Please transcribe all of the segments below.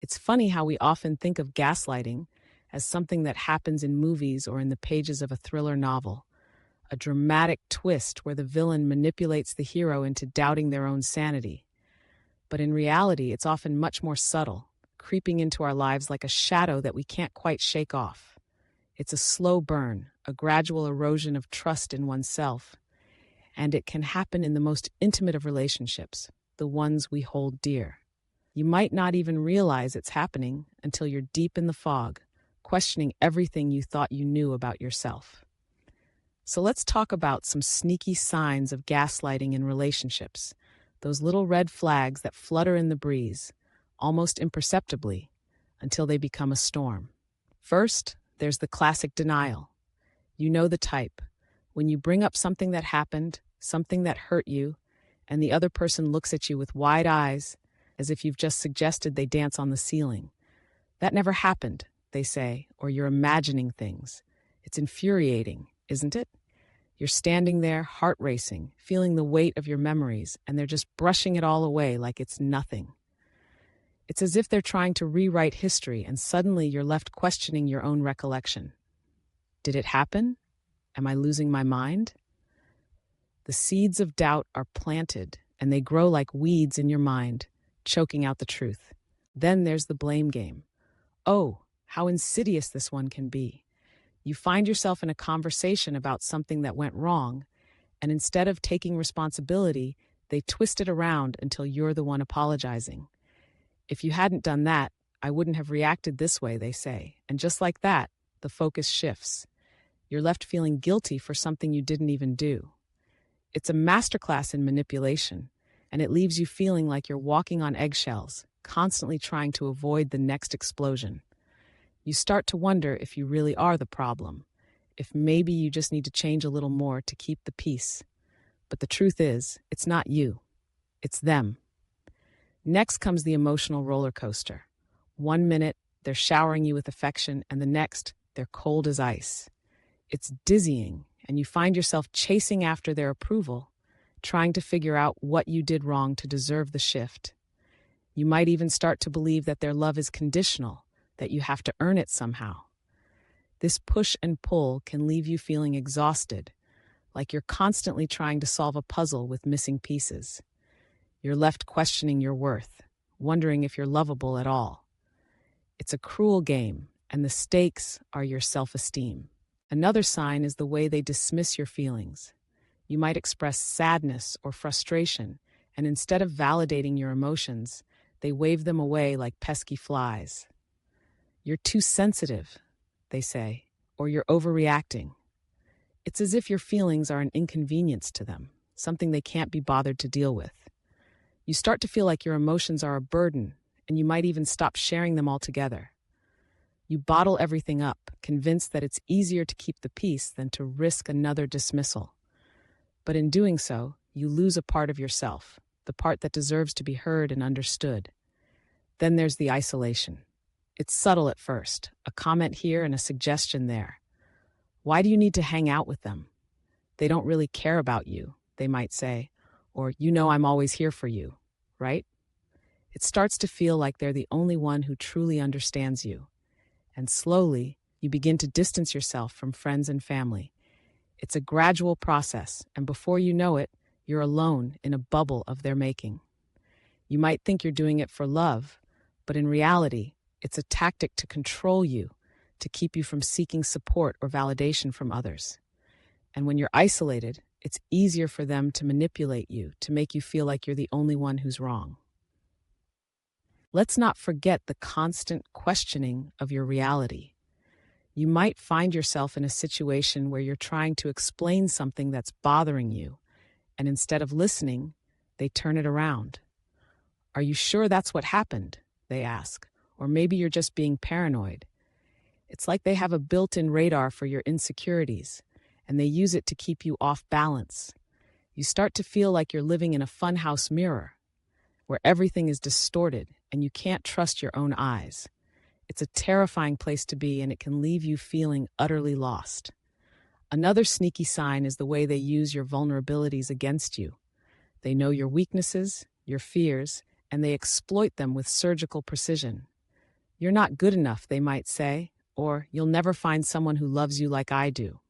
It's funny how we often think of gaslighting as something that happens in movies or in the pages of a thriller novel, a dramatic twist where the villain manipulates the hero into doubting their own sanity. But in reality, it's often much more subtle, creeping into our lives like a shadow that we can't quite shake off. It's a slow burn, a gradual erosion of trust in oneself, and it can happen in the most intimate of relationships, the ones we hold dear. You might not even realize it's happening until you're deep in the fog, questioning everything you thought you knew about yourself. So let's talk about some sneaky signs of gaslighting in relationships, those little red flags that flutter in the breeze, almost imperceptibly, until they become a storm. First, there's the classic denial. You know the type. When you bring up something that happened, something that hurt you, and the other person looks at you with wide eyes, as if you've just suggested they dance on the ceiling. That never happened, they say, or you're imagining things. It's infuriating, isn't it? You're standing there, heart racing, feeling the weight of your memories, and they're just brushing it all away like it's nothing. It's as if they're trying to rewrite history, and suddenly you're left questioning your own recollection. Did it happen? Am I losing my mind? The seeds of doubt are planted, and they grow like weeds in your mind, choking out the truth. Then there's the blame game. Oh, how insidious this one can be. You find yourself in a conversation about something that went wrong, and instead of taking responsibility, they twist it around until you're the one apologizing. If you hadn't done that, I wouldn't have reacted this way, they say. And just like that, the focus shifts. You're left feeling guilty for something you didn't even do. It's a masterclass in manipulation, and it leaves you feeling like you're walking on eggshells, constantly trying to avoid the next explosion. You start to wonder if you really are the problem, if maybe you just need to change a little more to keep the peace. But the truth is, it's not you. It's them. Next comes the emotional roller coaster. 1 minute, they're showering you with affection, and the next, they're cold as ice. It's dizzying, and you find yourself chasing after their approval, trying to figure out what you did wrong to deserve the shift. You might even start to believe that their love is conditional, that you have to earn it somehow. This push and pull can leave you feeling exhausted, like you're constantly trying to solve a puzzle with missing pieces. You're left questioning your worth, wondering if you're lovable at all. It's a cruel game, and the stakes are your self-esteem. Another sign is the way they dismiss your feelings. You might express sadness or frustration, and instead of validating your emotions, they wave them away like pesky flies. You're too sensitive, they say, or you're overreacting. It's as if your feelings are an inconvenience to them, something they can't be bothered to deal with. You start to feel like your emotions are a burden, and you might even stop sharing them altogether. You bottle everything up, convinced that it's easier to keep the peace than to risk another dismissal. But in doing so, you lose a part of yourself, the part that deserves to be heard and understood. Then there's the isolation. It's subtle at first, a comment here and a suggestion there. Why do you need to hang out with them? They don't really care about you, they might say, or you know I'm always here for you, right? It starts to feel like they're the only one who truly understands you. And slowly, you begin to distance yourself from friends and family. It's a gradual process, and before you know it, you're alone in a bubble of their making. You might think you're doing it for love, but in reality, it's a tactic to control you, to keep you from seeking support or validation from others. And when you're isolated, it's easier for them to manipulate you, to make you feel like you're the only one who's wrong. Let's not forget the constant questioning of your reality. You might find yourself in a situation where you're trying to explain something that's bothering you, and instead of listening, they turn it around. Are you sure that's what happened? They ask. Or maybe you're just being paranoid. It's like they have a built-in radar for your insecurities, and they use it to keep you off balance. You start to feel like you're living in a funhouse mirror, where everything is distorted and you can't trust your own eyes. It's a terrifying place to be, and it can leave you feeling utterly lost. Another sneaky sign is the way they use your vulnerabilities against you. They know your weaknesses, your fears, and they exploit them with surgical precision. You're not good enough, they might say, or you'll never find someone who loves you like I do.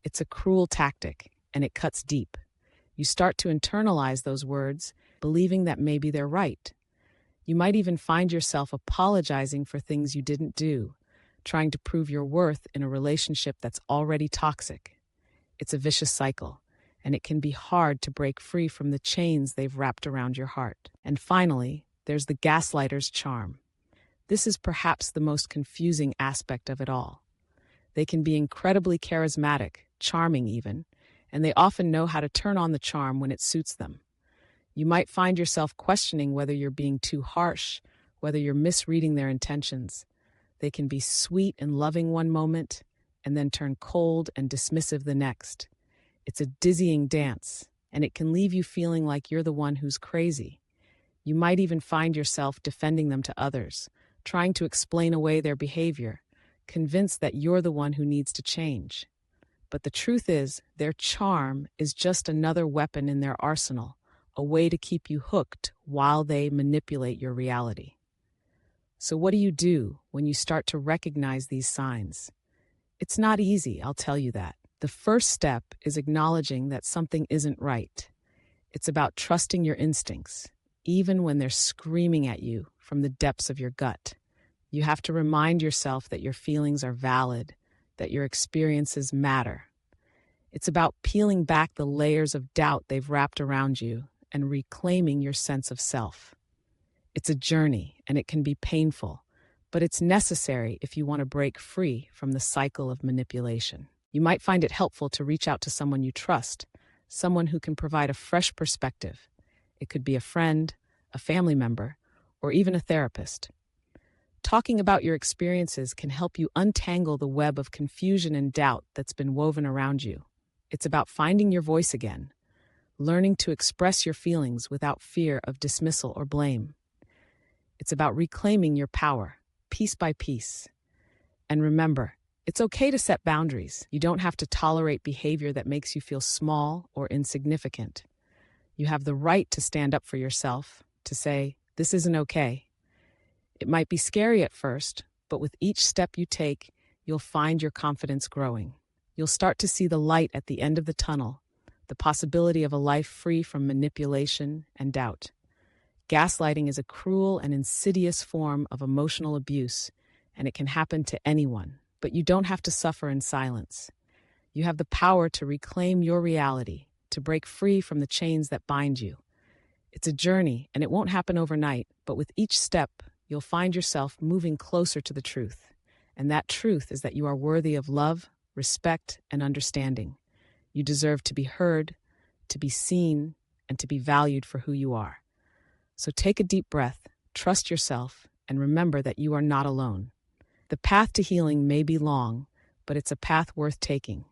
It's a cruel tactic, and it cuts deep. You start to internalize those words, believing that maybe they're right. You might even find yourself apologizing for things you didn't do, trying to prove your worth in a relationship that's already toxic. It's a vicious cycle, and it can be hard to break free from the chains they've wrapped around your heart. And finally, there's the gaslighter's charm. This is perhaps the most confusing aspect of it all. They can be incredibly charismatic, charming even, and they often know how to turn on the charm when it suits them. You might find yourself questioning whether you're being too harsh, whether you're misreading their intentions. They can be sweet and loving one moment, and then turn cold and dismissive the next. It's a dizzying dance, and it can leave you feeling like you're the one who's crazy. You might even find yourself defending them to others, trying to explain away their behavior, convinced that you're the one who needs to change. But the truth is, their charm is just another weapon in their arsenal, a way to keep you hooked while they manipulate your reality. So what do you do when you start to recognize these signs? It's not easy, I'll tell you that. The first step is acknowledging that something isn't right. It's about trusting your instincts, even when they're screaming at you from the depths of your gut. You have to remind yourself that your feelings are valid, that your experiences matter. It's about peeling back the layers of doubt they've wrapped around you and reclaiming your sense of self. It's a journey, and it can be painful, but it's necessary if you want to break free from the cycle of manipulation. You might find it helpful to reach out to someone you trust, someone who can provide a fresh perspective. It could be a friend, a family member, or even a therapist. Talking about your experiences can help you untangle the web of confusion and doubt that's been woven around you. It's about finding your voice again, learning to express your feelings without fear of dismissal or blame. It's about reclaiming your power, piece by piece. And remember, it's okay to set boundaries. You don't have to tolerate behavior that makes you feel small or insignificant. You have the right to stand up for yourself, to say, "This isn't okay." It might be scary at first, but with each step you take, you'll find your confidence growing. You'll start to see the light at the end of the tunnel, the possibility of a life free from manipulation and doubt. Gaslighting is a cruel and insidious form of emotional abuse, and it can happen to anyone, but you don't have to suffer in silence. You have the power to reclaim your reality, to break free from the chains that bind you. It's a journey, and it won't happen overnight, but with each step, you'll find yourself moving closer to the truth. And that truth is that you are worthy of love, respect, and understanding. You deserve to be heard, to be seen, and to be valued for who you are. So take a deep breath, trust yourself, and remember that you are not alone. The path to healing may be long, but it's a path worth taking.